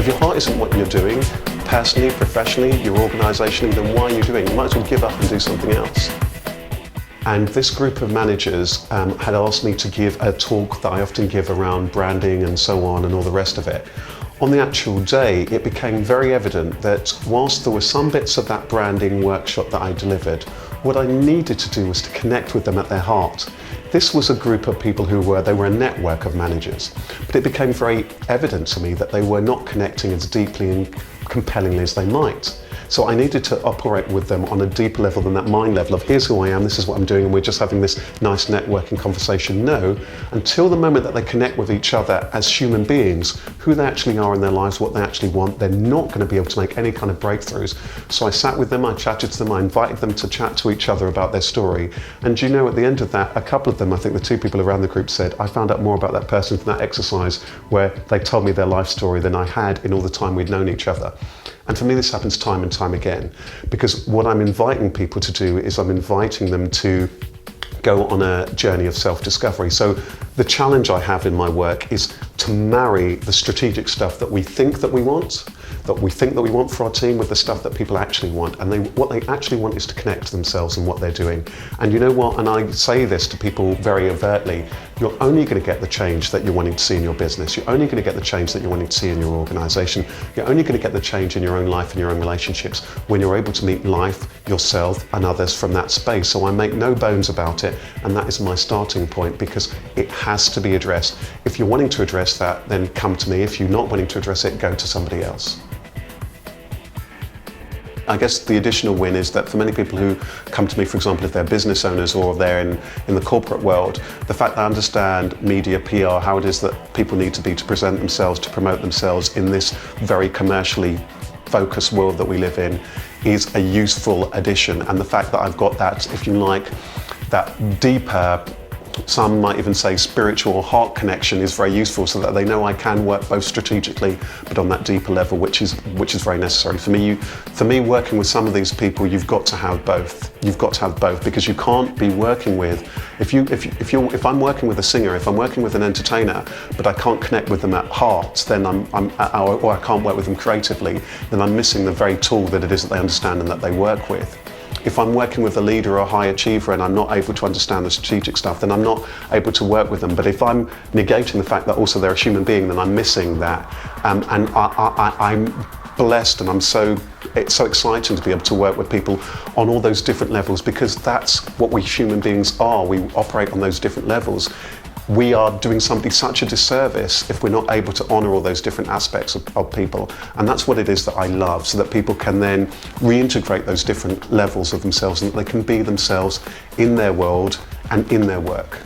If your heart isn't what you're doing, personally, professionally, your organisationally, then why are you doing it? You might as well give up and do something else. And this group of managers had asked me to give a talk that I often give around branding and so on and all the rest of it. On the actual day, it became very evident that whilst there were some bits of that branding workshop that I delivered, what I needed to do was to connect with them at their heart. This was a group of people who were a network of managers, but it became very evident to me that they were not connecting as deeply and compellingly as they might. So I needed to operate with them on a deeper level than that mind level of here's who I am, this is what I'm doing, and we're just having this nice networking conversation. No, until the moment that they connect with each other as human beings, who they actually are in their lives, what they actually want, they're not going to be able to make any kind of breakthroughs. So I sat with them, I chatted to them, I invited them to chat to each other about their story. And you know, at the end of that, a couple of them, I think the two people around the group said, I found out more about that person from that exercise where they told me their life story than I had in all the time we'd known each other. And for me, this happens time and time again, because what I'm inviting people to do is I'm inviting them to go on a journey of self-discovery. So the challenge I have in my work is to marry the strategic stuff that we think that we want for our team with the stuff that people actually want. And what they actually want is to connect to themselves and what they're doing. And you know what, and I say this to people very overtly, you're only going to get the change that you're wanting to see in your business. You're only going to get the change that you're wanting to see in your organisation. You're only going to get the change in your own life and your own relationships when you're able to meet life, yourself and others from that space. So I make no bones about it, and that is my starting point, because it has to be addressed. If you're wanting to address that, then come to me. If you're not wanting to address it, go to somebody else. I guess the additional win is that for many people who come to me, for example, if they're business owners or they're in the corporate world, the fact that I understand media, PR, how it is that people need to be to present themselves, to promote themselves in this very commercially focused world that we live in is a useful addition. And the fact that I've got that, if you like, that deeper, some might even say spiritual or heart connection is very useful, so that they know I can work both strategically but on that deeper level, which is very necessary. For me, working with some of these people, you've got to have both. You've got to have both, because you can't be working with, if I'm working with a singer, if I'm working with an entertainer, but I can't connect with them at heart, then or I can't work with them creatively, then I'm missing the very tool that it is that they understand and that they work with. If I'm working with a leader or a high achiever and I'm not able to understand the strategic stuff, then I'm not able to work with them. But if I'm negating the fact that also they're a human being, then I'm missing that. And I'm blessed, and it's so exciting to be able to work with people on all those different levels, because that's what we human beings are. We operate on those different levels. We are doing somebody such a disservice if we're not able to honour all those different aspects of people. And that's what it is that I love, so that people can then reintegrate those different levels of themselves and that they can be themselves in their world and in their work.